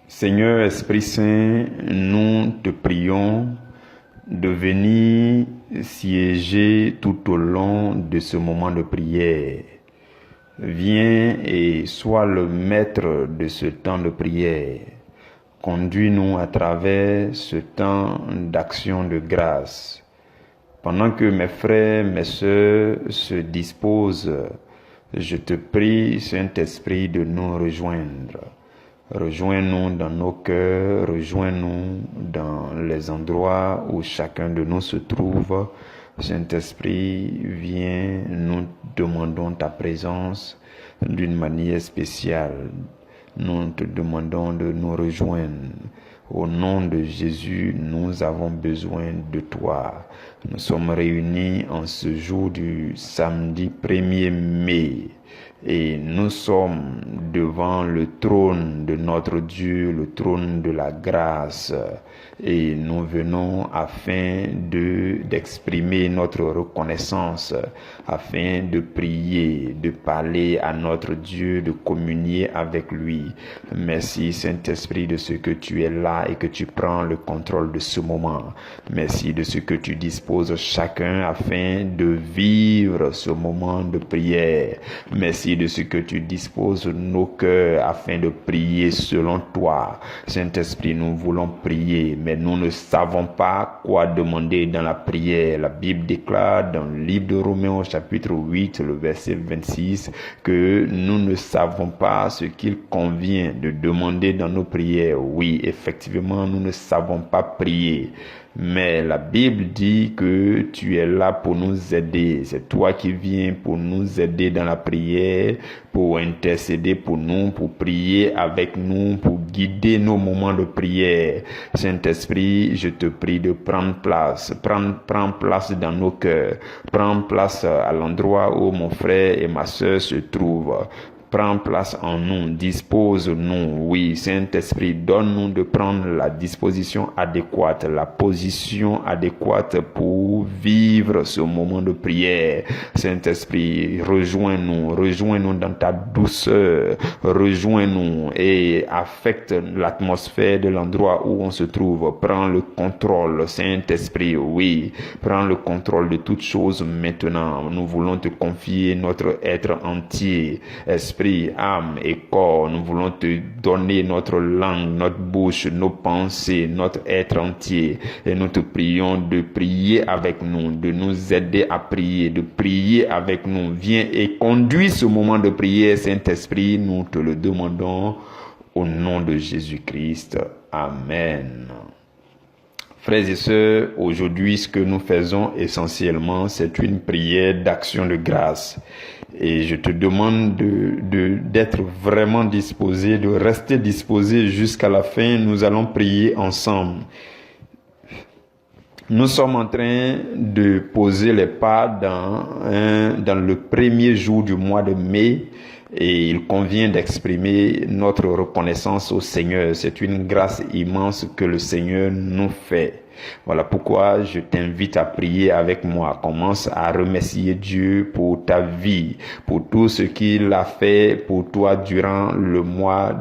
Seigneur Esprit Saint, nous te prions de venir siéger tout au long de ce moment de prière. Viens et sois le maître de ce temps de prière. Conduis-nous à travers ce temps d'action de grâce. Pendant que mes frères, mes sœurs se disposent, je te prie, Saint-Esprit, de nous rejoindre. Rejoins-nous dans nos cœurs, rejoins-nous dans les endroits où chacun de nous se trouve. Saint-Esprit, viens, nous demandons ta présence d'une manière spéciale. Nous te demandons de nous rejoindre. Au nom de Jésus, nous avons besoin de toi. Nous sommes réunis en ce jour du samedi 1er mai. Et nous sommes devant le trône de notre Dieu, le trône de la grâce. Et nous venons afin d'exprimer notre reconnaissance, afin de prier, de parler à notre Dieu, de communier avec lui. Merci Saint-Esprit de ce que tu es là et que tu prends le contrôle de ce moment. Merci de ce que tu disposes chacun afin de vivre ce moment de prière. Merci de ce que tu disposes nos cœurs afin de prier selon toi. Saint-Esprit, nous voulons prier, mais nous ne savons pas quoi demander dans la prière. La Bible déclare dans le livre de Romains, chapitre 8, le verset 26, que nous ne savons pas ce qu'il convient de demander dans nos prières. Oui, effectivement, nous ne savons pas prier. Mais la Bible dit que tu es là pour nous aider. C'est toi qui viens pour nous aider dans la prière, pour intercéder pour nous, pour prier avec nous, pour guider nos moments de prière. Saint-Esprit, je te prie de prendre place. Prends place dans nos cœurs. Prends place à l'endroit où mon frère et ma sœur se trouvent. Prends place en nous, dispose-nous. Oui, Saint-Esprit, donne-nous de prendre la disposition adéquate, la position adéquate pour vivre ce moment de prière. Saint-Esprit, rejoins-nous dans ta douceur, rejoins-nous et affecte l'atmosphère de l'endroit où on se trouve. Prends le contrôle, Saint-Esprit, oui, prends le contrôle de toutes choses maintenant. Nous voulons te confier notre être entier, esprit, âme et corps. Nous voulons te donner notre langue, notre bouche, nos pensées, notre être entier. Et nous te prions de prier avec nous, de nous aider à prier, de prier avec nous. Viens et conduis ce moment de prière, Saint-Esprit. Nous te le demandons au nom de Jésus-Christ. Amen. Frères et sœurs, aujourd'hui, ce que nous faisons essentiellement, c'est une prière d'action de grâce. Et je te demande d'être vraiment disposé, de rester disposé jusqu'à la fin. Nous allons prier ensemble. Nous sommes en train de poser les pas dans le premier jour du mois de mai. Et il convient d'exprimer notre reconnaissance au Seigneur. C'est une grâce immense que le Seigneur nous fait. Voilà pourquoi je t'invite à prier avec moi. Commence à remercier Dieu pour ta vie, pour tout ce qu'il a fait pour toi durant le mois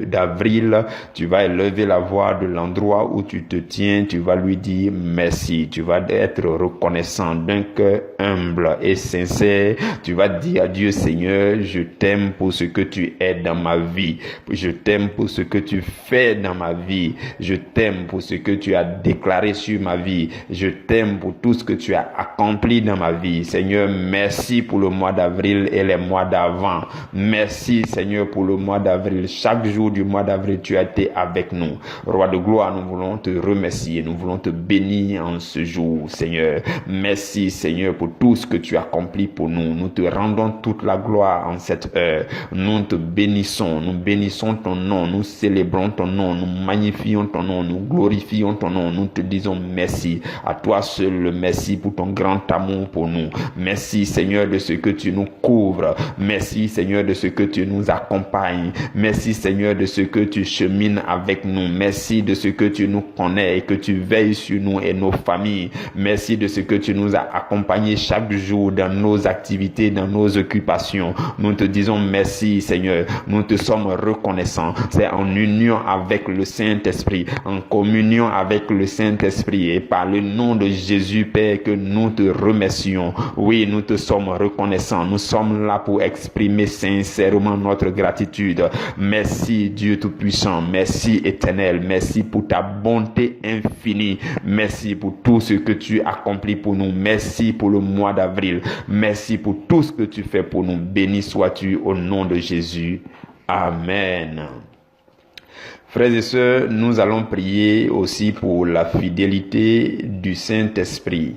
d'avril. Tu vas élever la voix de l'endroit où tu te tiens. Tu vas lui dire merci. Tu vas être reconnaissant d'un cœur humble et sincère. Tu vas dire à Dieu, Seigneur, je t'aime pour ce que tu es dans ma vie. Je t'aime pour ce que tu fais dans ma vie. Je t'aime pour ce que tu as déclaré sur ma vie. Je t'aime pour tout ce que tu as accompli dans ma vie. Seigneur, merci pour le mois d'avril et les mois d'avant. Merci, Seigneur, pour le mois d'avril. Chaque jour du mois d'avril, tu as été avec nous. Roi de gloire, nous voulons te remercier. Nous voulons te bénir en ce jour, Seigneur. Merci, Seigneur, pour tout ce que tu as accompli pour nous. Nous te rendons toute la gloire en cette heure. Nous te bénissons. Nous bénissons ton nom. Nous célébrons ton nom. Nous magnifions ton nom. Nous glorifions ton nom. Nous te disons merci. À toi seul le merci pour ton grand amour pour nous. Merci Seigneur de ce que tu nous couvres. Merci Seigneur de ce que tu nous accompagnes. Merci Seigneur de ce que tu chemines avec nous. Merci de ce que tu nous connais et que tu veilles sur nous et nos familles. Merci de ce que tu nous as accompagnés chaque jour dans nos activités, dans nos occupations. Nous te disons merci Seigneur. Nous te sommes reconnaissants. C'est en union avec le Saint-Esprit, en communion avec le Saint-Esprit et par le nom de Jésus Père que nous te remercions. Oui, nous te sommes reconnaissants. Nous sommes là pour exprimer sincèrement notre gratitude. Merci Dieu Tout-Puissant. Merci Éternel. Merci pour ta bonté infinie. Merci pour tout ce que tu accomplis pour nous. Merci pour le mois d'avril. Merci pour tout ce que tu fais pour nous. Béni sois-tu au nom de Jésus. Amen. Frères et sœurs, nous allons prier aussi pour la fidélité du Saint-Esprit.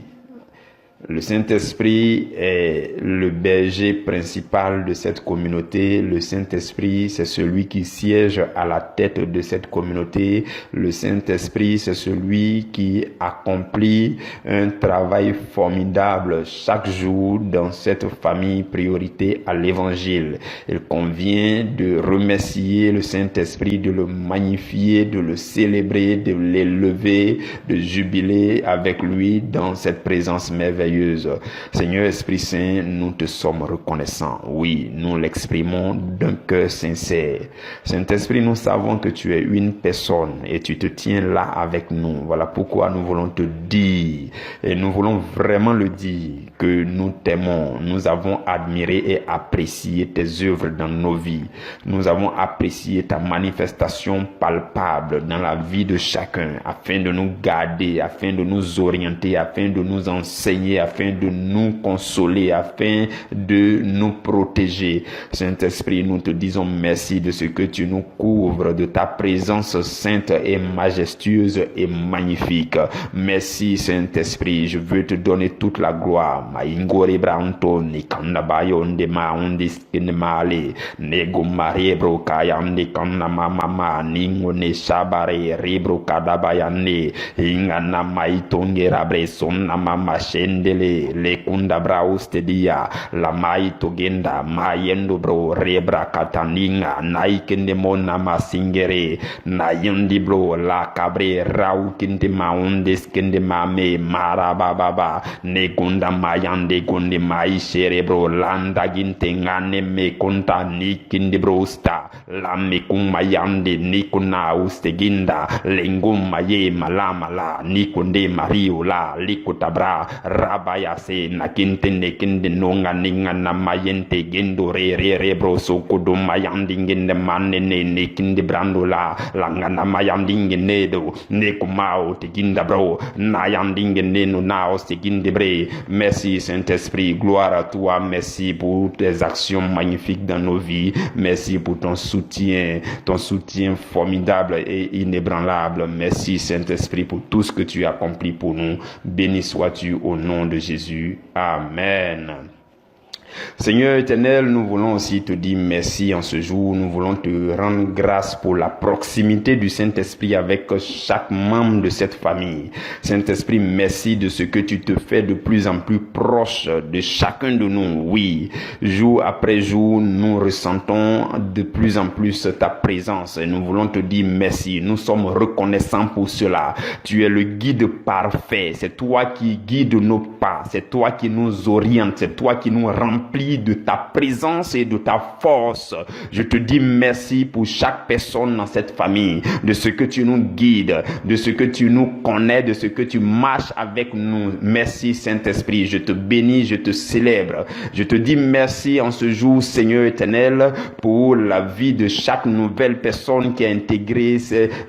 Le Saint-Esprit est le berger principal de cette communauté. Le Saint-Esprit, c'est celui qui siège à la tête de cette communauté. Le Saint-Esprit, c'est celui qui accomplit un travail formidable chaque jour dans cette famille priorité à l'Évangile. Il convient de remercier le Saint-Esprit, de le magnifier, de le célébrer, de l'élever, de jubiler avec lui dans cette présence merveilleuse. Seigneur Esprit Saint, nous te sommes reconnaissants. Oui, nous l'exprimons d'un cœur sincère. Saint-Esprit, nous savons que tu es une personne et tu te tiens là avec nous. Voilà pourquoi nous voulons te dire, et nous voulons vraiment le dire, que nous t'aimons. Nous avons admiré et apprécié tes œuvres dans nos vies. Nous avons apprécié ta manifestation palpable dans la vie de chacun, afin de nous garder, afin de nous orienter, afin de nous enseigner, afin de nous consoler, afin de nous protéger. Saint-Esprit, nous te disons merci de ce que tu nous couvres, de ta présence sainte et majestueuse et magnifique. Merci Saint-Esprit, je veux te donner toute la gloire. Maingore branto ni kandabayo ndema ondiskine male nego marebro kayande kanna mama ningo ne shabare rebro kadabayane ingana maitonge rabre sonna mama shendele le kunda brauste dia la maito genda mayendo bro rebra kataninga naikende mona masingere nayindi bro la kabre rau kinde maondeskende mame marababa ne kunda mayande kunde mai cerebro landa ginte ngane me konta nikinde brosta la me kum mayande nikuna uste ginda lengum maye malama la nikunde mario la likutabra rabaya se nakinte nekinde nonga ninga na mayente gendo re bro so kudu mayande ngende manne ne nikinde brando la langa na mayande ngene do nekumao te ginda bro na yande ngene no na oste ginde bre. Merci Saint-Esprit, gloire à toi, merci pour tes actions magnifiques dans nos vies, merci pour ton soutien formidable et inébranlable. Merci Saint-Esprit pour tout ce que tu as accompli pour nous. Béni sois-tu au nom de Jésus. Amen. Seigneur éternel, nous voulons aussi te dire merci en ce jour. Nous voulons te rendre grâce pour la proximité du Saint-Esprit avec chaque membre de cette famille. Saint-Esprit, merci de ce que tu te fais de plus en plus proche de chacun de nous. Oui, jour après jour, nous ressentons de plus en plus ta présence et nous voulons te dire merci. Nous sommes reconnaissants pour cela. Tu es le guide parfait. C'est toi qui guides nos pas. C'est toi qui nous oriente. C'est toi qui nous remplit de ta présence et de ta force. Je te dis merci pour chaque personne dans cette famille, de ce que tu nous guides, de ce que tu nous connais, de ce que tu marches avec nous. Merci Saint-Esprit, je te bénis, je te célèbre. Je te dis merci en ce jour, Seigneur éternel, pour la vie de chaque nouvelle personne qui a intégré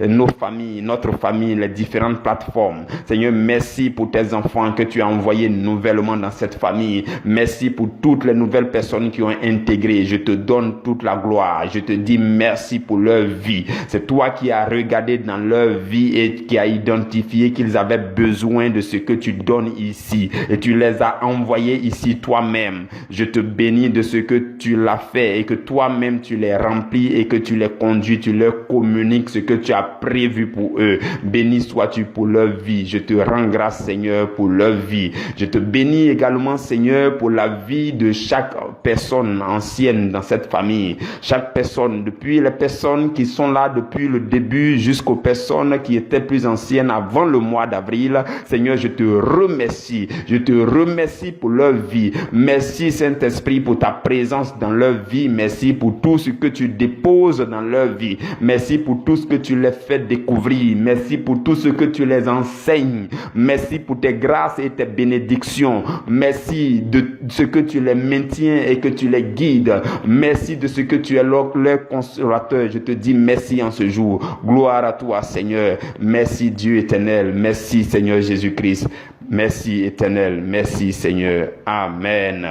nos familles, notre famille, les différentes plateformes. Seigneur, merci pour tes enfants que tu as envoyés nouvellement dans cette famille. Merci pour toutes toutes les nouvelles personnes qui ont intégré. Je te donne toute la gloire. Je te dis merci pour leur vie. C'est toi qui as regardé dans leur vie et qui as identifié qu'ils avaient besoin de ce que tu donnes ici. Et tu les as envoyés ici toi-même. Je te bénis de ce que tu l'as fait et que toi-même tu les remplis et que tu les conduis, tu leur communiques ce que tu as prévu pour eux. Béni sois-tu pour leur vie. Je te rends grâce, Seigneur, pour leur vie. Je te bénis également, Seigneur, pour la vie de chaque personne ancienne dans cette famille. Chaque personne, depuis les personnes qui sont là depuis le début jusqu'aux personnes qui étaient plus anciennes avant le mois d'avril. Seigneur, je te remercie. Je te remercie pour leur vie. Merci, Saint-Esprit, pour ta présence dans leur vie. Merci pour tout ce que tu déposes dans leur vie. Merci pour tout ce que tu les fais découvrir. Merci pour tout ce que tu les enseignes. Merci pour tes grâces et tes bénédictions. Merci de ce que tu les maintiens et que tu les guides. Merci de ce que tu es leur consolateur. Je te dis merci en ce jour. Gloire à toi, Seigneur. Merci, Dieu éternel. Merci, Seigneur Jésus-Christ. Merci, éternel. Merci, Seigneur. Amen.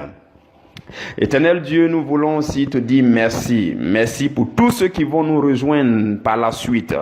Éternel Dieu, nous voulons aussi te dire merci. Merci pour tous ceux qui vont nous rejoindre par la suite.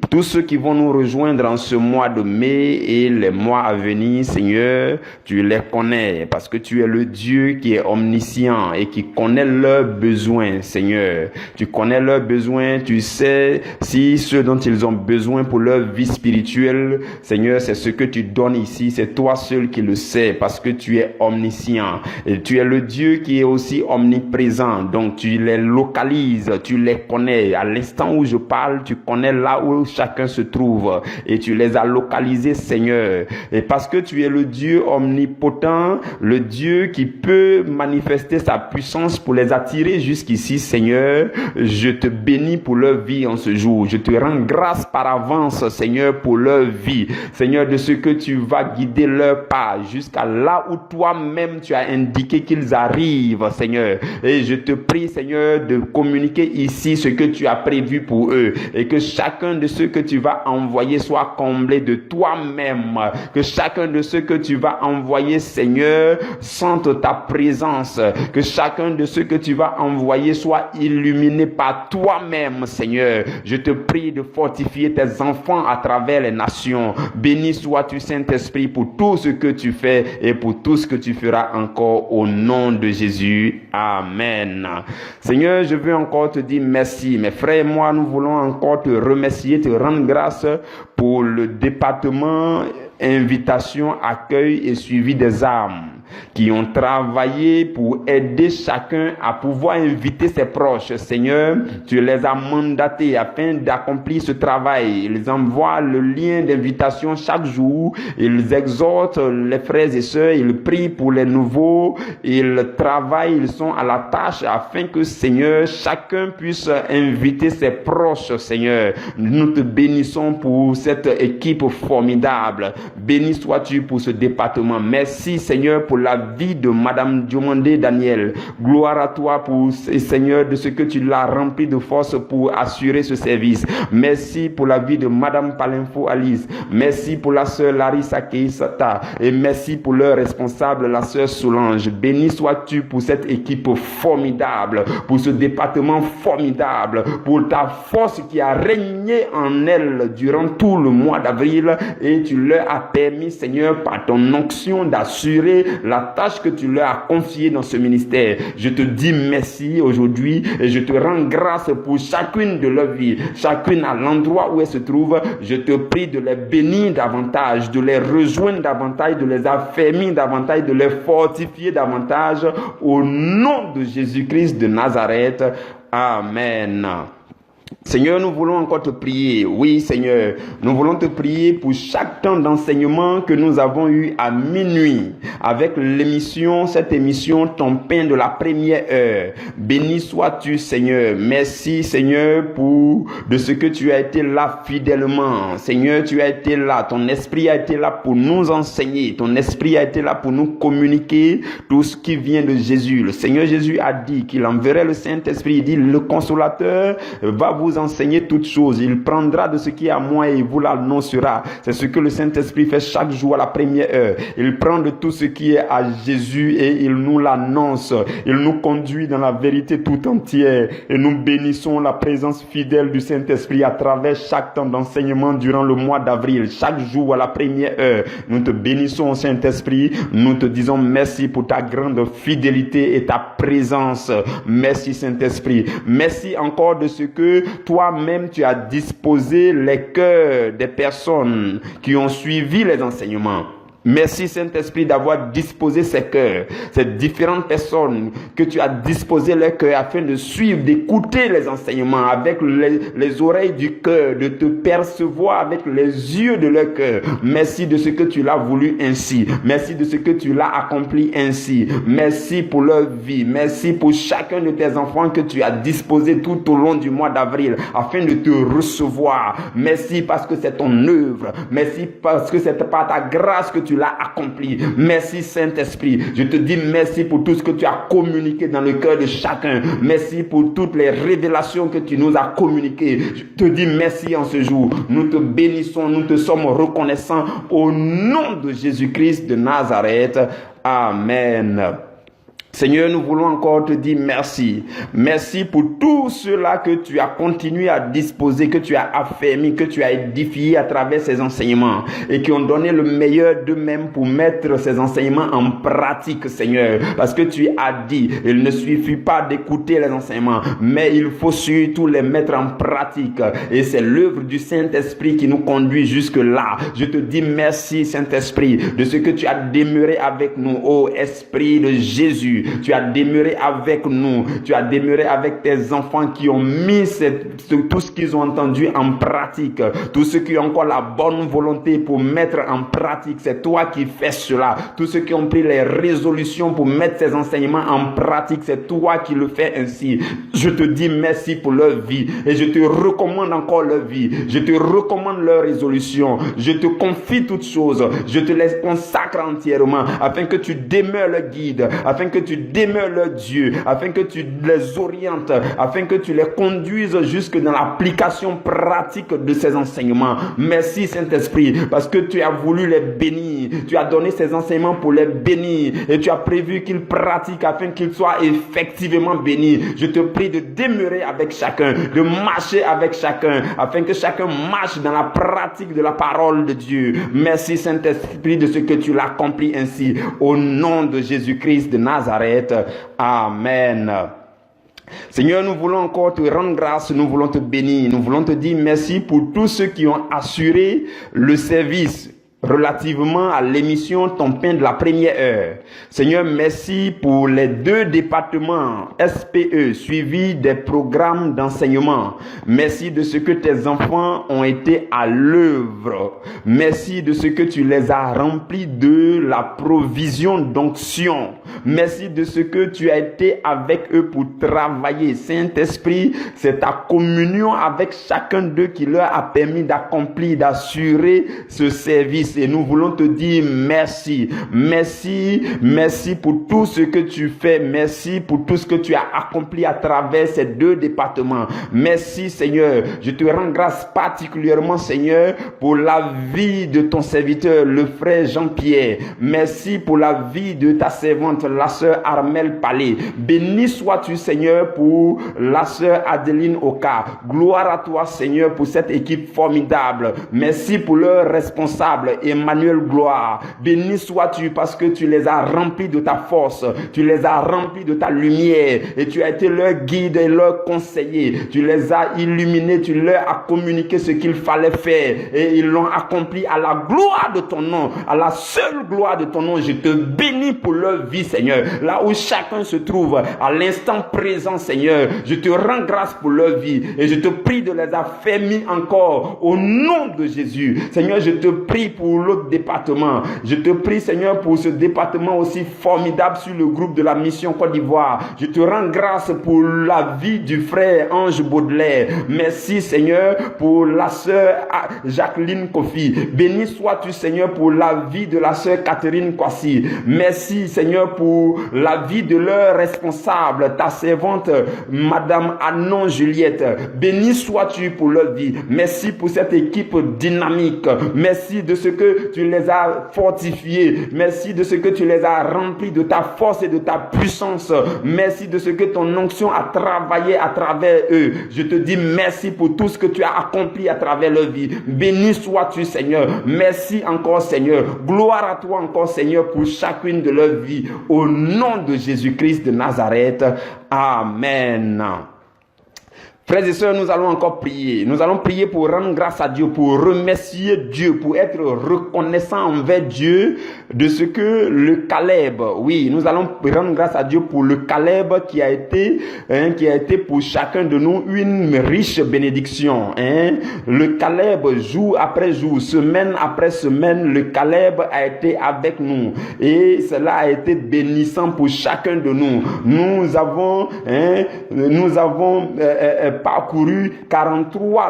Tous ceux qui vont nous rejoindre en ce mois de mai et les mois à venir, Seigneur, tu les connais parce que tu es le Dieu qui est omniscient et qui connaît leurs besoins, Seigneur. Tu connais leurs besoins, tu sais si ce dont ils ont besoin pour leur vie spirituelle, Seigneur, c'est ce que tu donnes ici. C'est toi seul qui le sais parce que tu es omniscient et tu es le Dieu qui est aussi omniprésent. Donc tu les localises, tu les connais. À l'instant où je parle, tu connais là où chacun se trouve et tu les as localisés, Seigneur. Et parce que tu es le Dieu omnipotent, le Dieu qui peut manifester sa puissance pour les attirer jusqu'ici, Seigneur, je te bénis pour leur vie en ce jour. Je te rends grâce par avance, Seigneur, pour leur vie. Seigneur, de ce que tu vas guider leur pas jusqu'à là où toi-même tu as indiqué qu'ils arrivent, Seigneur. Et je te prie, Seigneur, de communiquer ici ce que tu as prévu pour eux et que chacun de ceux que tu vas envoyer soit comblé de toi-même. Que chacun de ceux que tu vas envoyer, Seigneur, sente ta présence. Que chacun de ceux que tu vas envoyer soit illuminé par toi-même, Seigneur. Je te prie de fortifier tes enfants à travers les nations. Béni sois-tu, Saint-Esprit, pour tout ce que tu fais et pour tout ce que tu feras encore au nom de Jésus. Amen. Seigneur, je veux encore te dire merci. Mes frères et moi, nous voulons encore te remercier, te rendre grâce pour le département invitation, accueil et suivi des âmes qui ont travaillé pour aider chacun à pouvoir inviter ses proches. Seigneur, tu les as mandatés afin d'accomplir ce travail. Ils envoient le lien d'invitation chaque jour. Ils exhortent les frères et sœurs. Ils prient pour les nouveaux. Ils travaillent. Ils sont à la tâche afin que, Seigneur, chacun puisse inviter ses proches, Seigneur. Nous te bénissons pour cette équipe formidable. Béni sois-tu pour ce département. Merci, Seigneur, pour la vie de Madame Diomandé Daniel. Gloire à toi pour, Seigneur, de ce que tu l'as rempli de force pour assurer ce service. Merci pour la vie de Madame Palinfo Alice. Merci pour la sœur Larissa Keisata. Et merci pour leur responsable, la sœur Solange. Béni sois-tu pour cette équipe formidable, pour ce département formidable, pour ta force qui a régné en elle durant tout le mois d'avril et tu leur as permis, Seigneur, par ton onction d'assurer la tâche que tu leur as confiée dans ce ministère. Je te dis merci aujourd'hui et je te rends grâce pour chacune de leurs vies, chacune à l'endroit où elle se trouve. Je te prie de les bénir davantage, de les rejoindre davantage, de les affermir davantage, de les fortifier davantage au nom de Jésus-Christ de Nazareth. Amen. Seigneur, nous voulons encore te prier. Oui, Seigneur, nous voulons te prier pour chaque temps d'enseignement que nous avons eu à minuit avec l'émission, cette émission, ton pain de la première heure. Béni sois-tu, Seigneur. Merci, Seigneur, pour de ce que tu as été là fidèlement. Seigneur, tu as été là. Ton esprit a été là pour nous enseigner. Ton esprit a été là pour nous communiquer tout ce qui vient de Jésus. Le Seigneur Jésus a dit qu'il enverrait le Saint-Esprit. Il dit, le consolateur va vous vous enseigner toutes choses. Il prendra de ce qui est à moi et il vous l'annoncera. C'est ce que le Saint-Esprit fait chaque jour à la première heure. Il prend de tout ce qui est à Jésus et il nous l'annonce. Il nous conduit dans la vérité tout entière. Et nous bénissons la présence fidèle du Saint-Esprit à travers chaque temps d'enseignement durant le mois d'avril. Chaque jour à la première heure. Nous te bénissons, Saint-Esprit. Nous te disons merci pour ta grande fidélité et ta présence. Merci, Saint-Esprit. Merci encore de ce que toi-même tu as disposé les cœurs des personnes qui ont suivi les enseignements. Merci Saint-Esprit d'avoir disposé ces cœurs, ces différentes personnes que tu as disposé leurs cœurs afin de suivre, d'écouter les enseignements avec les oreilles du cœur, de te percevoir avec les yeux de leur cœur. Merci de ce que tu l'as voulu ainsi. Merci de ce que tu l'as accompli ainsi. Merci pour leur vie. Merci pour chacun de tes enfants que tu as disposé tout au long du mois d'avril afin de te recevoir. Merci parce que c'est ton œuvre. Merci parce que c'est par ta grâce que tu l'as accompli. Merci Saint-Esprit. Je te dis merci pour tout ce que tu as communiqué dans le cœur de chacun. Merci pour toutes les révélations que tu nous as communiquées. Je te dis merci en ce jour. Nous te bénissons, nous te sommes reconnaissants au nom de Jésus-Christ de Nazareth. Amen. Seigneur, nous voulons encore te dire merci. Merci pour tout cela que tu as continué à disposer, que tu as affermi, que tu as édifié à travers ces enseignements et qui ont donné le meilleur d'eux-mêmes pour mettre ces enseignements en pratique, Seigneur. Parce que tu as dit, il ne suffit pas d'écouter les enseignements, mais il faut surtout les mettre en pratique. Et c'est l'œuvre du Saint-Esprit qui nous conduit jusque-là. Je te dis merci, Saint-Esprit, de ce que tu as demeuré avec nous, ô Esprit de Jésus. Tu as demeuré avec nous. Tu as demeuré avec tes enfants qui ont mis tout ce qu'ils ont entendu en pratique. Tous ceux qui ont encore la bonne volonté pour mettre en pratique. C'est toi qui fais cela. Tous ceux qui ont pris les résolutions pour mettre ces enseignements en pratique. C'est toi qui le fais ainsi. Je te dis merci pour leur vie. Et je te recommande encore leur vie. Je te recommande leur résolution. Je te confie toutes choses. Je te les consacre entièrement afin que tu demeures le guide. Afin que tu demeures leur Dieu, afin que tu les orientes, afin que tu les conduises jusque dans l'application pratique de ces enseignements. Merci Saint-Esprit, parce que tu as voulu les bénir, tu as donné ces enseignements pour les bénir, et tu as prévu qu'ils pratiquent afin qu'ils soient effectivement bénis. Je te prie de demeurer avec chacun, de marcher avec chacun, afin que chacun marche dans la pratique de la parole de Dieu. Merci Saint-Esprit de ce que tu l'as accompli ainsi, au nom de Jésus-Christ de Nazareth. Amen. Seigneur, nous voulons encore te rendre grâce, nous voulons te bénir, nous voulons te dire merci pour tous ceux qui ont assuré le service relativement à l'émission Ton pain de la première heure. Seigneur, merci pour les 2 départements SPE suivis des programmes d'enseignement. Merci de ce que tes enfants ont été à l'œuvre. Merci de ce que tu les as remplis de la provision d'onction. Merci de ce que tu as été avec eux pour travailler. Saint-Esprit, c'est ta communion avec chacun d'eux qui leur a permis d'accomplir, d'assurer ce service. Et nous voulons te dire merci. Merci, merci pour tout ce que tu fais. Merci pour tout ce que tu as accompli à travers ces 2 départements. Merci Seigneur. Je te rends grâce particulièrement Seigneur pour la vie de ton serviteur, le frère Jean-Pierre. Merci pour la vie de ta servante, la sœur Armelle Palais. Béni sois-tu Seigneur pour la sœur Adeline Oka. Gloire à toi Seigneur pour cette équipe formidable. Merci pour leurs responsables. Emmanuel Gloire, béni sois-tu parce que tu les as remplis de ta force, tu les as remplis de ta lumière et tu as été leur guide et leur conseiller, tu les as illuminés, tu leur as communiqué ce qu'il fallait faire et ils l'ont accompli à la gloire de ton nom, à la seule gloire de ton nom. Je te bénis pour leur vie Seigneur, là où chacun se trouve à l'instant présent Seigneur, je te rends grâce pour leur vie et je te prie de les affermir encore au nom de Jésus. Seigneur, je te prie pour pour l'autre département. Je te prie, Seigneur, pour ce département aussi formidable sur le groupe de la mission Côte d'Ivoire. Je te rends grâce pour la vie du frère Ange Baudelaire. Merci, Seigneur, pour la sœur Jacqueline Kofi. Béni sois-tu, Seigneur, pour la vie de la sœur Catherine Kwasi. Merci, Seigneur, pour la vie de leur responsable, ta servante, Madame Anon Juliette. Béni sois-tu pour leur vie. Merci pour cette équipe dynamique. Merci de ce que tu les as fortifiés. Merci de ce que tu les as remplis de ta force et de ta puissance. Merci de ce que ton onction a travaillé à travers eux. Je te dis merci pour tout ce que tu as accompli à travers leur vie. Béni sois-tu, Seigneur. Merci encore, Seigneur. Gloire à toi encore, Seigneur, pour chacune de leurs vies. Au nom de Jésus-Christ de Nazareth. Amen. Frères et sœurs, nous allons encore prier. Nous allons prier pour rendre grâce à Dieu, pour remercier Dieu, pour être reconnaissant envers Dieu de ce que le Caleb, oui, nous allons rendre grâce à Dieu pour le Caleb qui a été pour chacun de nous une riche bénédiction. Le Caleb, jour après jour, semaine après semaine, le Caleb a été avec nous et cela a été bénissant pour chacun de nous. Nous avons parcouru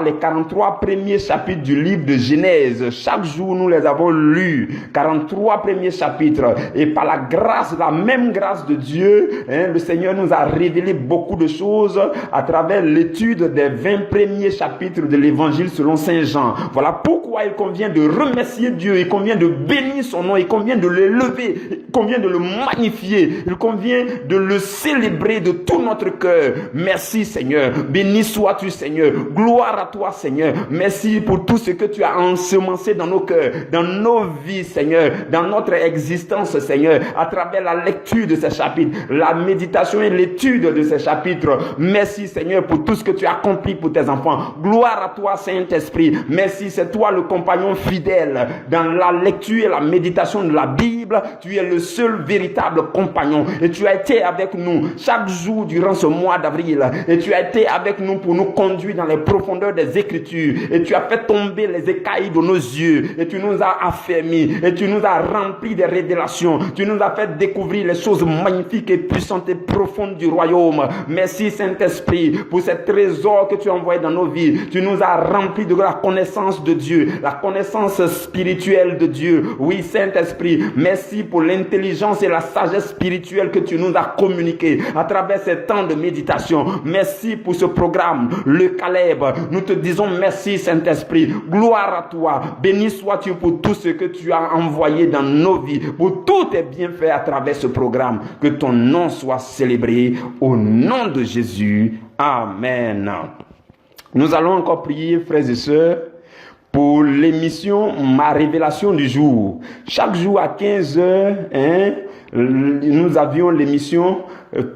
les 43 premiers chapitres du livre de Genèse. Chaque jour, nous les avons lus. 43 premiers chapitres. Et par la même grâce de Dieu, le Seigneur nous a révélé beaucoup de choses à travers l'étude des 20 premiers chapitres de l'évangile selon Saint Jean. Voilà pourquoi il convient de remercier Dieu, il convient de bénir son nom, il convient de l'élever, il convient de le magnifier, il convient de le célébrer de tout notre cœur. Merci, Seigneur. Béni sois-tu, Seigneur. Gloire à toi, Seigneur. Merci pour tout ce que tu as ensemencé dans nos cœurs, dans nos vies, Seigneur, dans notre existence, Seigneur, à travers la lecture de ces chapitres, la méditation et l'étude de ces chapitres. Merci, Seigneur, pour tout ce que tu as accompli pour tes enfants. Gloire à toi, Saint-Esprit. Merci, c'est toi le compagnon fidèle dans la lecture et la méditation de la Bible. Tu es le seul véritable compagnon et tu as été avec nous chaque jour durant ce mois d'avril et tu as été avec nous pour nous conduire dans les profondeurs des Écritures et tu as fait tomber les écailles de nos yeux et tu nous as affermis et tu nous as remplis des révélations. Tu nous as fait découvrir les choses magnifiques et puissantes et profondes du royaume. Merci, Saint-Esprit, pour ces trésors que tu as envoyés dans nos vies. Tu nous as remplis de la connaissance de Dieu, la connaissance spirituelle de Dieu. Oui, Saint-Esprit, merci pour l'intelligence et la sagesse spirituelle que tu nous as communiquées à travers ces temps de méditation. Merci pour ce programme, le Caleb. Nous te disons merci, Saint-Esprit. Gloire à toi. Béni sois-tu pour tout ce que tu as envoyé dans nos vies, pour tous tes bienfaits à travers ce programme. Que ton nom soit célébré au nom de Jésus. Amen. Nous allons encore prier, frères et sœurs, pour l'émission Ma Révélation du jour. Chaque jour à 15 heures, nous avions l'émission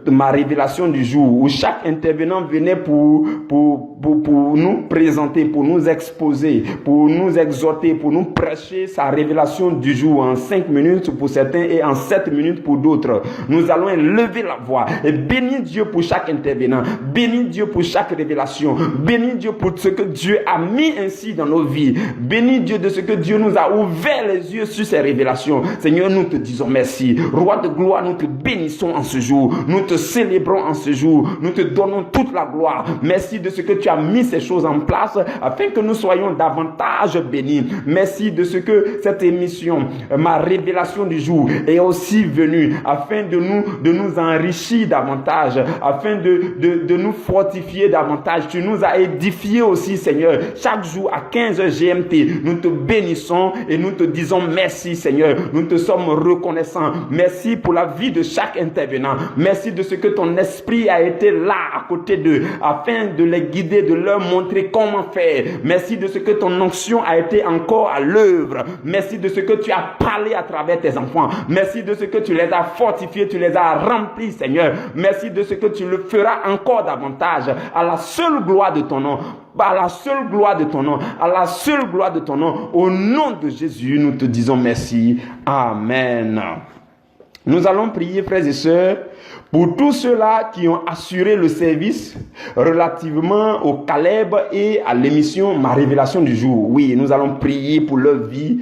Ma Révélation du jour, où chaque intervenant venait pour nous présenter, pour nous exposer, pour nous exhorter, pour nous prêcher sa révélation du jour en 5 minutes pour certains et en 7 minutes pour d'autres. Nous allons élever la voix et bénir Dieu pour chaque intervenant, bénir Dieu pour chaque révélation, bénir Dieu pour ce que Dieu a mis ainsi dans nos vies, bénir Dieu de ce que Dieu nous a ouvert les yeux sur ces révélations. Seigneur, nous te disons merci. Roi de gloire, nous te bénissons en ce jour. Nous te célébrons en ce jour. Nous te donnons toute la gloire. Merci de ce que tu as mis ces choses en place afin que nous soyons davantage bénis. Merci de ce que cette émission, Ma Révélation du jour, est aussi venue afin de nous enrichir davantage, afin de nous fortifier davantage. Tu nous as édifiés aussi, Seigneur. Chaque jour à 15 GMT, nous te bénissons et nous te disons merci, Seigneur. Nous te sommes reconnaissants. Merci pour la vie de chaque intervenant. Merci de ce que ton esprit a été là à côté d'eux afin de les guider, de leur montrer comment faire. Merci de ce que ton onction a été encore à l'œuvre. Merci de ce que tu as parlé à travers tes enfants. Merci de ce que tu les as fortifiés, tu les as remplis, Seigneur. Merci de ce que tu le feras encore davantage à la seule gloire de ton nom. À la seule gloire de ton nom, à la seule gloire de ton nom. Au nom de Jésus, nous te disons merci. Amen. Nous allons prier, frères et sœurs, pour tous ceux-là qui ont assuré le service relativement au Caleb et à l'émission Ma Révélation du jour. Oui, nous allons prier pour leur vie.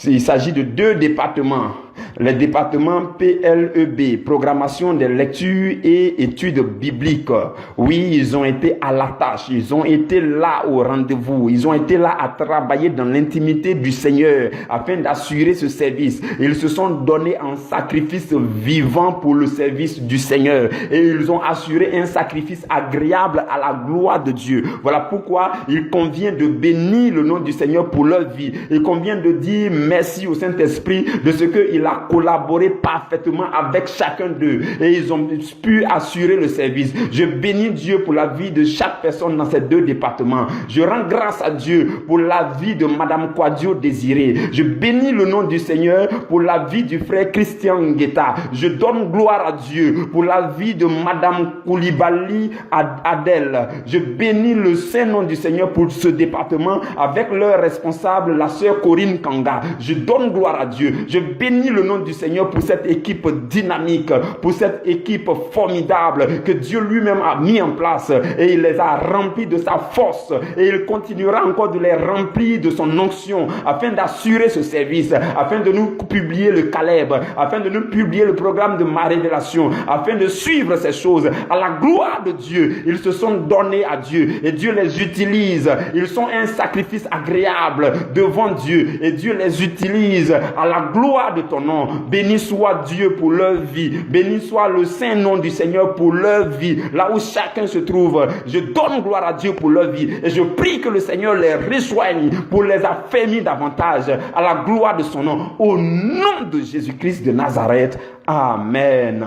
Il s'agit de 2 départements. Les départements PLEB, programmation des lectures et études bibliques. Oui, ils ont été à la tâche, ils ont été là au rendez-vous, ils ont été là à travailler dans l'intimité du Seigneur afin d'assurer ce service. Ils se sont donnés en sacrifice vivant pour le service du Seigneur et ils ont assuré un sacrifice agréable à la gloire de Dieu. Voilà pourquoi il convient de bénir le nom du Seigneur pour leur vie. Il convient de dire merci au Saint-Esprit de ce qu'il a collaboré parfaitement avec chacun d'eux et ils ont pu assurer le service. Je bénis Dieu pour la vie de chaque personne dans ces 2 départements. Je rends grâce à Dieu pour la vie de Madame Kwadio Désiré. Je bénis le nom du Seigneur pour la vie du frère Christian Ngueta. Je donne gloire à Dieu pour la vie de Madame Koulibaly Adèle. Je bénis le saint nom du Seigneur pour ce département avec leur responsable, la sœur Corinne Kanga. Je donne gloire à Dieu. Je bénis le nom du Seigneur pour cette équipe dynamique, pour cette équipe formidable que Dieu lui-même a mis en place et il les a remplis de sa force et il continuera encore de les remplir de son onction afin d'assurer ce service, afin de nous publier le Caleb, afin de nous publier le programme de Ma Révélation, afin de suivre ces choses à la gloire de Dieu. Ils se sont donnés à Dieu et Dieu les utilise. Ils sont un sacrifice agréable devant Dieu et Dieu les utilise à la gloire de ton nom. Béni soit Dieu pour leur vie. Béni soit le saint nom du Seigneur pour leur vie. Là où chacun se trouve, je donne gloire à Dieu pour leur vie. Et je prie que le Seigneur les reçoigne pour les affermir davantage à la gloire de son nom. Au nom de Jésus-Christ de Nazareth. Amen.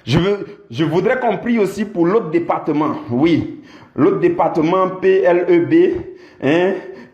Je voudrais qu'on prie aussi pour l'autre département. Oui, l'autre département PLEB,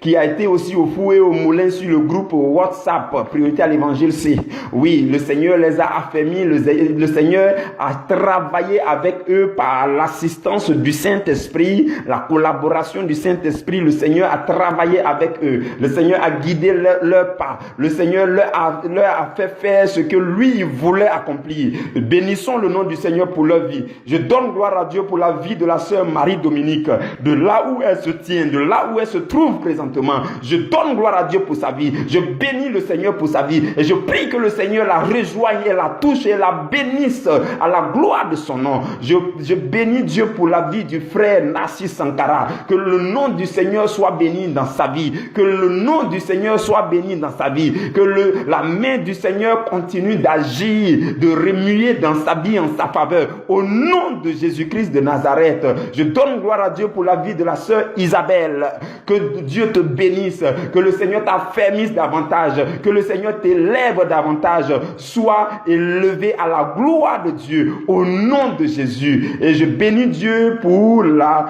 qui a été aussi au four et au moulin sur le groupe WhatsApp, Priorité à l'Évangile C. Oui, le Seigneur les a affermis, le Seigneur a travaillé avec eux par l'assistance du Saint-Esprit, la collaboration du Saint-Esprit. Le Seigneur a travaillé avec eux. Le Seigneur a guidé leur pas. Le Seigneur leur a fait faire ce que lui voulait accomplir. Bénissons le nom du Seigneur pour leur vie. Je donne gloire à Dieu pour la vie de la sœur Marie-Dominique, de là où elle se tient, de là où elle se trouve présentement. Je donne gloire à Dieu pour sa vie. Je bénis le Seigneur pour sa vie. Et je prie que le Seigneur la rejoigne et la touche et la bénisse à la gloire de son nom. Je bénis Dieu pour la vie du frère Nassi Sankara. Que le nom du Seigneur soit béni dans sa vie. Que le nom du Seigneur soit béni dans sa vie. Que la main du Seigneur continue d'agir, de remuer dans sa vie en sa faveur. Au nom de Jésus-Christ de Nazareth, je donne gloire à Dieu pour la vie de la sœur Isabelle. Que Dieu te bénisse, que le Seigneur t'affermisse davantage, que le Seigneur t'élève davantage, sois élevé à la gloire de Dieu au nom de Jésus. Et je bénis Dieu pour leur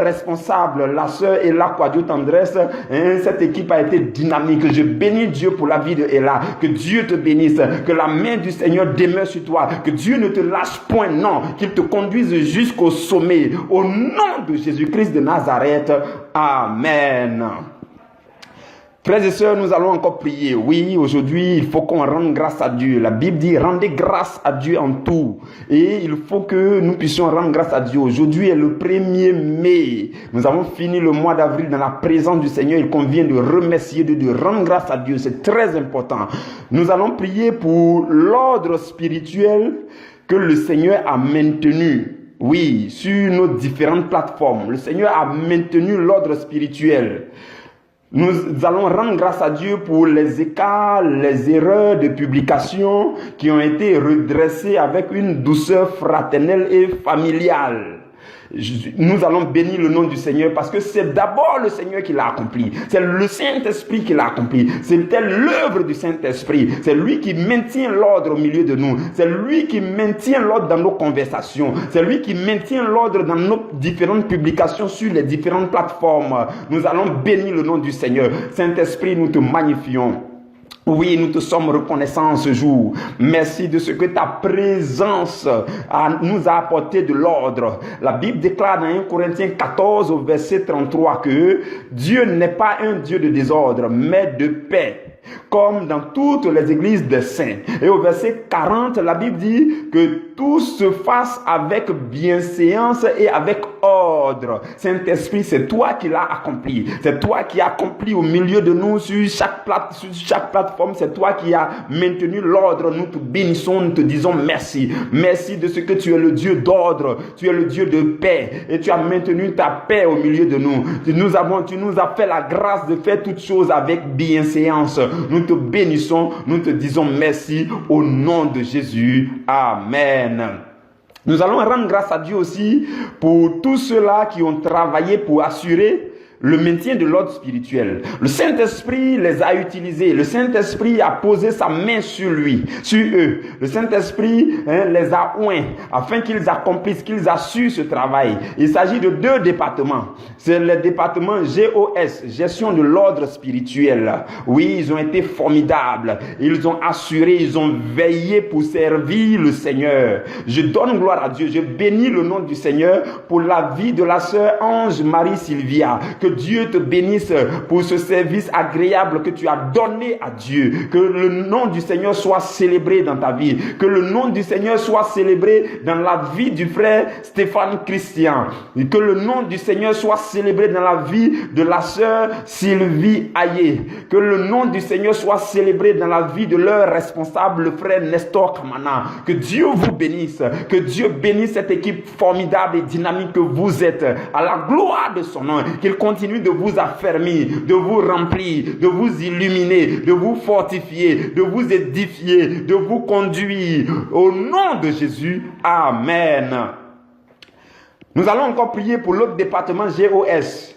responsable, la sœur Ella Kwadio Tendresse. Cette équipe a été dynamique. Je bénis Dieu pour la vie de Ella. Que Dieu te bénisse, que la main du Seigneur demeure sur toi, que Dieu ne te lâche point, non, qu'il te conduise jusqu'au sommet. Au nom de Jésus-Christ de Nazareth. Amen. Frères et sœurs, nous allons encore prier. Oui, aujourd'hui, il faut qu'on rende grâce à Dieu. La Bible dit, rendez grâce à Dieu en tout. Et il faut que nous puissions rendre grâce à Dieu. Aujourd'hui est le 1er mai. Nous avons fini le mois d'avril dans la présence du Seigneur. Il convient de remercier Dieu, de rendre grâce à Dieu. C'est très important. Nous allons prier pour l'ordre spirituel que le Seigneur a maintenu. Oui, sur nos différentes plateformes. Le Seigneur a maintenu l'ordre spirituel. Nous allons rendre grâce à Dieu pour les écarts, les erreurs de publication qui ont été redressées avec une douceur fraternelle et familiale. Nous allons bénir le nom du Seigneur parce que c'est d'abord le Seigneur qui l'a accompli. C'est le Saint-Esprit qui l'a accompli. C'était l'œuvre du Saint-Esprit. C'est lui qui maintient l'ordre au milieu de nous. C'est lui qui maintient l'ordre dans nos conversations. C'est lui qui maintient l'ordre dans nos différentes publications sur les différentes plateformes. Nous allons bénir le nom du Seigneur. Saint-Esprit, nous te magnifions. Oui, nous te sommes reconnaissants ce jour. Merci de ce que ta présence nous a apporté de l'ordre. La Bible déclare dans 1 Corinthiens 14 au verset 33 que Dieu n'est pas un Dieu de désordre, mais de paix. comme dans toutes les églises des saints. Et au verset 40, la Bible dit que tout se fasse avec bienséance et avec ordre. Saint-Esprit, c'est toi qui l'as accompli. C'est toi qui as accompli au milieu de nous sur chaque plateforme. C'est toi qui as maintenu l'ordre. Nous te bénissons, nous te disons merci. Merci de ce que tu es le Dieu d'ordre. Tu es le Dieu de paix. Et tu as maintenu ta paix au milieu de nous. Tu nous as fait la grâce de faire toutes choses avec bienséance. Nous te bénissons, nous te disons merci au nom de Jésus. Amen. Nous allons rendre grâce à Dieu aussi pour tous ceux-là qui ont travaillé pour assurer le maintien de l'ordre spirituel. Le Saint-Esprit les a utilisés. Le Saint-Esprit a posé sa main sur eux. Le Saint-Esprit les a oints afin qu'ils accomplissent, qu'ils assurent ce travail. Il s'agit de 2 départements. C'est le département GOS, gestion de l'ordre spirituel. Oui, ils ont été formidables. Ils ont assuré, ils ont veillé pour servir le Seigneur. Je donne gloire à Dieu. Je bénis le nom du Seigneur pour la vie de la sœur Ange Marie Sylvia. Que Dieu te bénisse pour ce service agréable que tu as donné à Dieu. Que le nom du Seigneur soit célébré dans ta vie. Que le nom du Seigneur soit célébré dans la vie du frère Stéphane Christian. Et que le nom du Seigneur soit célébré dans la vie de la sœur Sylvie Aye. Que le nom du Seigneur soit célébré dans la vie de leur responsable, le frère Nestor Kamana. Que Dieu vous bénisse. Que Dieu bénisse cette équipe formidable et dynamique que vous êtes. À la gloire de son nom. Qu'il continue de vous affermir, de vous remplir, de vous illuminer, de vous fortifier, de vous édifier, de vous conduire. Au nom de Jésus, Amen. Nous allons encore prier pour l'autre département GOS.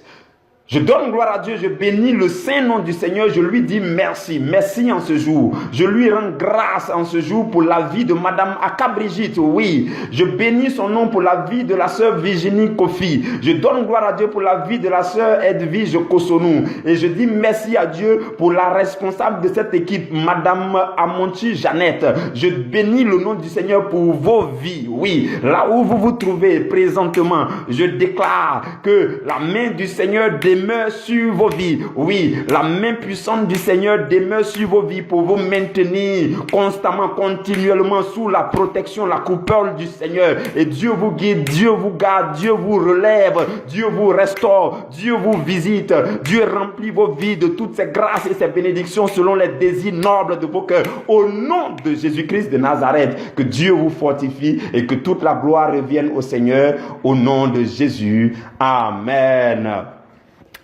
Je donne gloire à Dieu, je bénis le saint nom du Seigneur, je lui dis merci, merci en ce jour. Je lui rends grâce en ce jour pour la vie de Madame Aka Brigitte, oui. Je bénis son nom pour la vie de la sœur Virginie Kofi. Je donne gloire à Dieu pour la vie de la sœur Edwige Kosonou. Et je dis merci à Dieu pour la responsable de cette équipe, Madame Amonchi Jeannette. Je bénis le nom du Seigneur pour vos vies, oui. Là où vous vous trouvez présentement, je déclare que la main du Seigneur demeure sur vos vies. Oui, la main puissante du Seigneur demeure sur vos vies pour vous maintenir constamment, continuellement sous la protection, la coupole du Seigneur. Et Dieu vous guide, Dieu vous garde, Dieu vous relève, Dieu vous restaure, Dieu vous visite, Dieu remplit vos vies de toutes ces grâces et ces bénédictions selon les désirs nobles de vos cœurs. Au nom de Jésus-Christ de Nazareth, que Dieu vous fortifie et que toute la gloire revienne au Seigneur. Au nom de Jésus. Amen.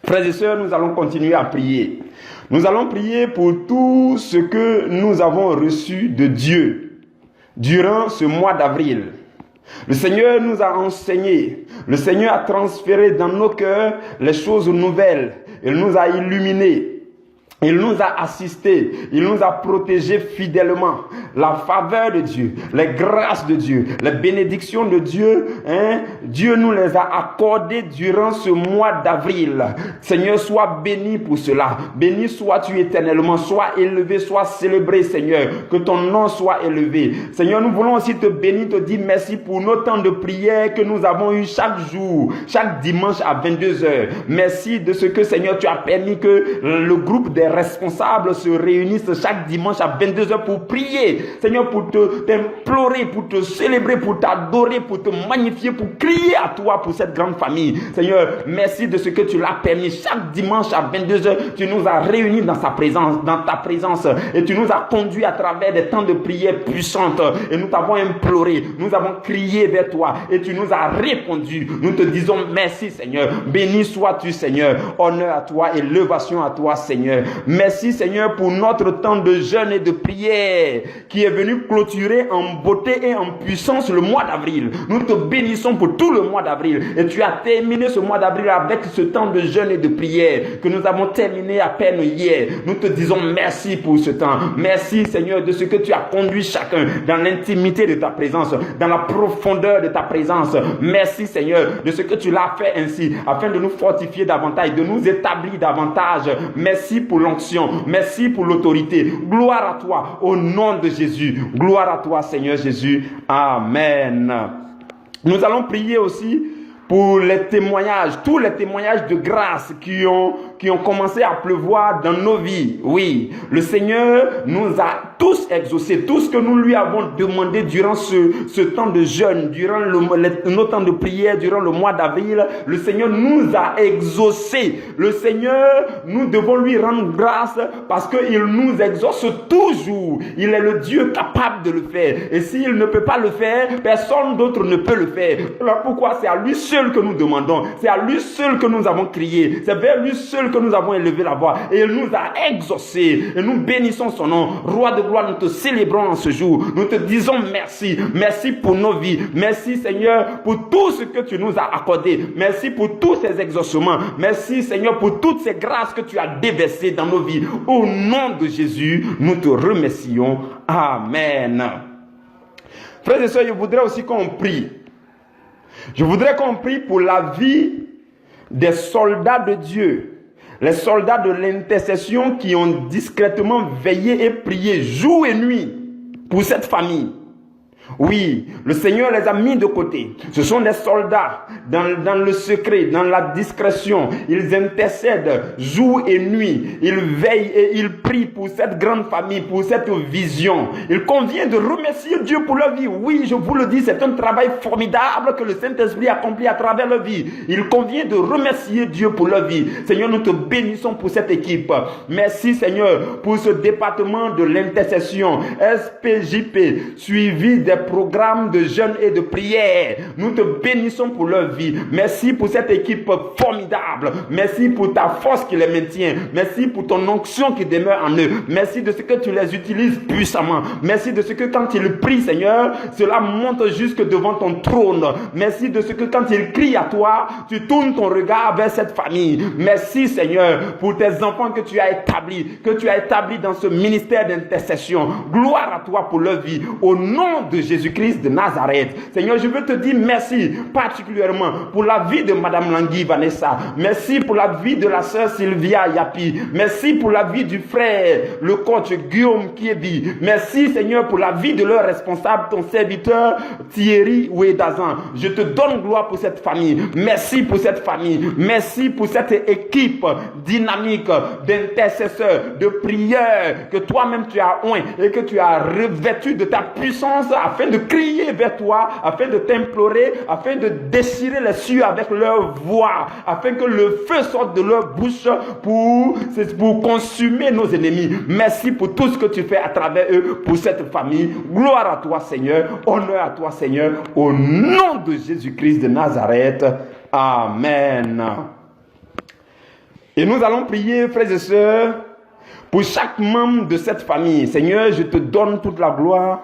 Frères et sœurs, nous allons continuer à prier. Nous allons prier pour tout ce que nous avons reçu de Dieu durant ce mois d'avril. Le Seigneur nous a enseigné, le Seigneur a transféré dans nos cœurs les choses nouvelles. Il nous a illuminés. Il nous a assistés, il nous a protégés fidèlement. La faveur de Dieu, les grâces de Dieu, les bénédictions de Dieu, Dieu nous les a accordées durant ce mois d'avril. Seigneur, sois béni pour cela. Béni sois-tu éternellement, sois élevé, sois célébré, Seigneur. Que ton nom soit élevé. Seigneur, nous voulons aussi te bénir, te dire merci pour nos temps de prière que nous avons eu chaque jour, chaque dimanche à 22h. Merci de ce que, Seigneur, tu as permis que le groupe des responsables se réunissent chaque dimanche à 22h pour prier, Seigneur, pour t'implorer, pour te célébrer, pour t'adorer, pour te magnifier, pour crier à toi pour cette grande famille. Seigneur, merci de ce que tu l'as permis. Chaque dimanche à 22h, tu nous as réunis dans ta présence et tu nous as conduits à travers des temps de prière puissantes et nous t'avons imploré, nous avons crié vers toi et tu nous as répondu. Nous te disons merci, Seigneur. Béni sois-tu, Seigneur. Honneur à toi, élévation à toi, Seigneur. Merci, Seigneur, pour notre temps de jeûne et de prière qui est venu clôturer en beauté et en puissance le mois d'avril. Nous te bénissons pour tout le mois d'avril. Et tu as terminé ce mois d'avril avec ce temps de jeûne et de prière que nous avons terminé à peine hier. Nous te disons merci pour ce temps. Merci, Seigneur, de ce que tu as conduit chacun dans l'intimité de ta présence, dans la profondeur de ta présence. Merci, Seigneur, de ce que tu l'as fait ainsi, afin de nous fortifier davantage, de nous établir davantage. Merci pour l'onction. Merci pour l'autorité. Gloire à toi au nom de Jésus. Gloire à toi, Seigneur Jésus. Amen. Nous allons prier aussi pour les témoignages, tous les témoignages de grâce qui ont commencé à pleuvoir dans nos vies. Oui, le Seigneur nous a tous exaucés, tout ce que nous lui avons demandé durant ce temps de jeûne, durant nos temps de prière, durant le mois d'avril, le Seigneur nous a exaucés. Le Seigneur, nous devons lui rendre grâce parce qu'il nous exauce toujours. Il est le Dieu capable de le faire. Et s'il ne peut pas le faire, personne d'autre ne peut le faire. Alors pourquoi c'est à lui seul que nous demandons, c'est à lui seul que nous avons crié, c'est vers lui seul que nous avons élevé la voix et il nous a exaucés et nous bénissons son nom. Roi de gloire, nous te célébrons en ce jour, nous te disons merci, merci pour nos vies, merci Seigneur pour tout ce que tu nous as accordé, merci pour tous ces exaucements, merci Seigneur pour toutes ces grâces que tu as déversées dans nos vies. Au nom de Jésus, nous te remercions. Amen. Frères et sœurs, je voudrais aussi qu'on prie. Je voudrais qu'on prie pour la vie des soldats de Dieu, les soldats de l'intercession qui ont discrètement veillé et prié jour et nuit pour cette famille. Oui, le Seigneur les a mis de côté. Ce sont des soldats dans le secret, dans la discrétion. Ils intercèdent jour et nuit. Ils veillent et ils prient pour cette grande famille, pour cette vision. Il convient de remercier Dieu pour leur vie. Oui, je vous le dis, c'est un travail formidable que le Saint-Esprit accomplit à travers leur vie. Il convient de remercier Dieu pour leur vie. Seigneur, nous te bénissons pour cette équipe. Merci Seigneur pour ce département de l'intercession SPJP, suivi des programmes de jeûne et de prière. Nous te bénissons pour leur vie. Merci pour cette équipe formidable. Merci pour ta force qui les maintient. Merci pour ton onction qui demeure en eux. Merci de ce que tu les utilises puissamment. Merci de ce que quand ils prient, Seigneur, cela monte jusque devant ton trône. Merci de ce que quand ils crient à toi, tu tournes ton regard vers cette famille. Merci Seigneur pour tes enfants que tu as établis dans ce ministère d'intercession. Gloire à toi pour leur vie. Au nom de Jésus-Christ de Nazareth. Seigneur, je veux te dire merci particulièrement pour la vie de Madame Langui Vanessa. Merci pour la vie de la sœur Sylvia Yapi. Merci pour la vie du frère, le coach Guillaume Kiebi. Merci Seigneur pour la vie de leur responsable, ton serviteur Thierry Ouedazan. Je te donne gloire pour cette famille. Merci pour cette famille. Merci pour cette équipe dynamique d'intercesseurs, de prieurs que toi-même tu as oint et que tu as revêtu de ta puissance afin de crier vers toi, afin de t'implorer, afin de déchirer les cieux avec leur voix, afin que le feu sorte de leur bouche pour consumer nos ennemis. Merci pour tout ce que tu fais à travers eux, pour cette famille. Gloire à toi Seigneur, honneur à toi Seigneur, au nom de Jésus-Christ de Nazareth. Amen. Et nous allons prier, frères et sœurs, pour chaque membre de cette famille. Seigneur, je te donne toute la gloire.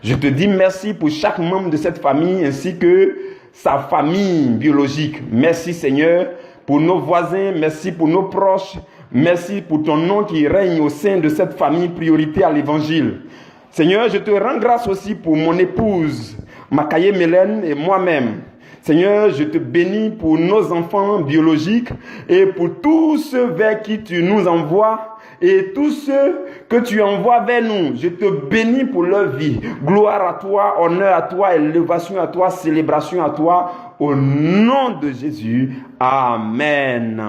Je te dis merci pour chaque membre de cette famille ainsi que sa famille biologique. Merci Seigneur pour nos voisins, merci pour nos proches, merci pour ton nom qui règne au sein de cette famille, priorité à l'évangile. Seigneur, je te rends grâce aussi pour mon épouse, Makaye Mélène et moi-même. Seigneur, je te bénis pour nos enfants biologiques et pour tous ceux vers qui tu nous envoies et tous ceux que tu envoies vers nous. Je te bénis pour leur vie. Gloire à toi, honneur à toi, élévation à toi, célébration à toi. Au nom de Jésus. Amen.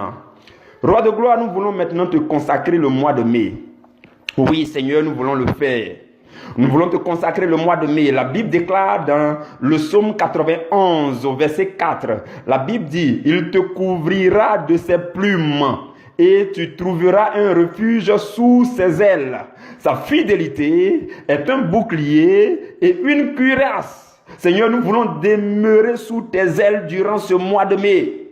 Roi de gloire, nous voulons maintenant te consacrer le mois de mai. Oui, Seigneur, nous voulons le faire. Nous voulons te consacrer le mois de mai. La Bible déclare dans le psaume 91 au verset 4. La Bible dit, il te couvrira de ses plumes et tu trouveras un refuge sous ses ailes. Sa fidélité est un bouclier et une cuirasse. Seigneur, nous voulons demeurer sous tes ailes durant ce mois de mai.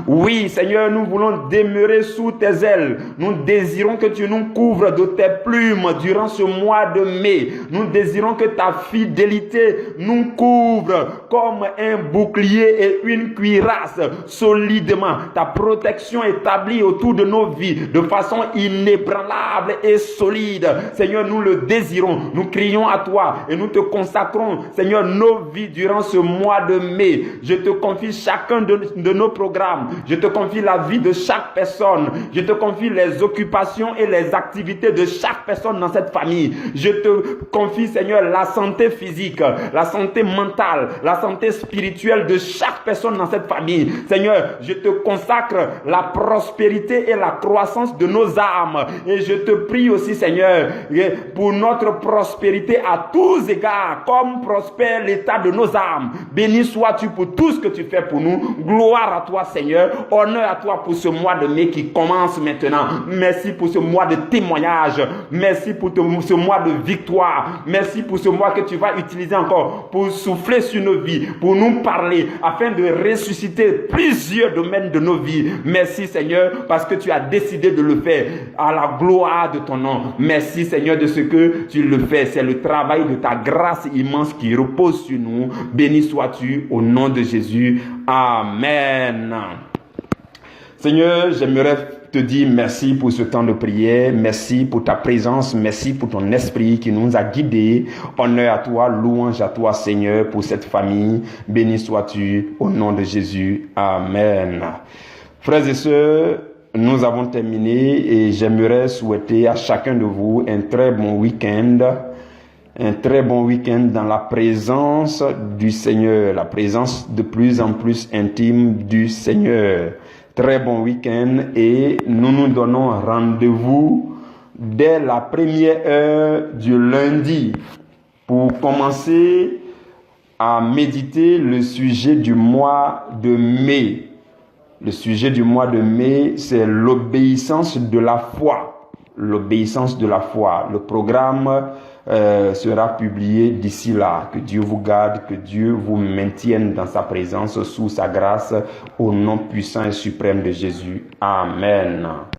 Oui, Seigneur, nous voulons demeurer sous tes ailes. Nous désirons que tu nous couvres de tes plumes durant ce mois de mai. Nous désirons que ta fidélité nous couvre comme un bouclier et une cuirasse solidement. Ta protection établie autour de nos vies de façon inébranlable et solide. Seigneur, nous le désirons. Nous crions à toi et nous te consacrons, Seigneur, nos vies durant ce mois de mai. Je te confie chacun de nos programmes. âmes. Je te confie la vie de chaque personne. Je te confie les occupations et les activités de chaque personne dans cette famille. Je te confie, Seigneur, la santé physique, la santé mentale, la santé spirituelle de chaque personne dans cette famille. Seigneur, je te consacre la prospérité et la croissance de nos âmes. Et je te prie aussi, Seigneur, pour notre prospérité à tous égards, comme prospère l'état de nos âmes. Béni sois-tu pour tout ce que tu fais pour nous. Gloire à toi, Seigneur. Honneur à toi pour ce mois de mai qui commence maintenant. Merci pour ce mois de témoignage. Merci pour ce mois de victoire. Merci pour ce mois que tu vas utiliser encore pour souffler sur nos vies, pour nous parler, afin de ressusciter plusieurs domaines de nos vies. Merci, Seigneur, parce que tu as décidé de le faire à la gloire de ton nom. Merci, Seigneur, de ce que tu le fais. C'est le travail de ta grâce immense qui repose sur nous. Béni sois-tu au nom de Jésus. Amen. Seigneur, j'aimerais te dire merci pour ce temps de prière, merci pour ta présence, merci pour ton esprit qui nous a guidés. Honneur à toi, louange à toi, Seigneur, pour cette famille. Béni sois-tu au nom de Jésus. Amen. Frères et sœurs, nous avons terminé et j'aimerais souhaiter à chacun de vous un très bon week-end. Un très bon week-end dans la présence du Seigneur, la présence de plus en plus intime du Seigneur. Très bon week-end et nous nous donnons rendez-vous dès la première heure du lundi pour commencer à méditer le sujet du mois de mai. Le sujet du mois de mai, c'est l'obéissance de la foi. L'obéissance de la foi. Le programme sera publié d'ici là. Que Dieu vous garde, que Dieu vous maintienne dans sa présence, sous sa grâce, au nom puissant et suprême de Jésus. Amen.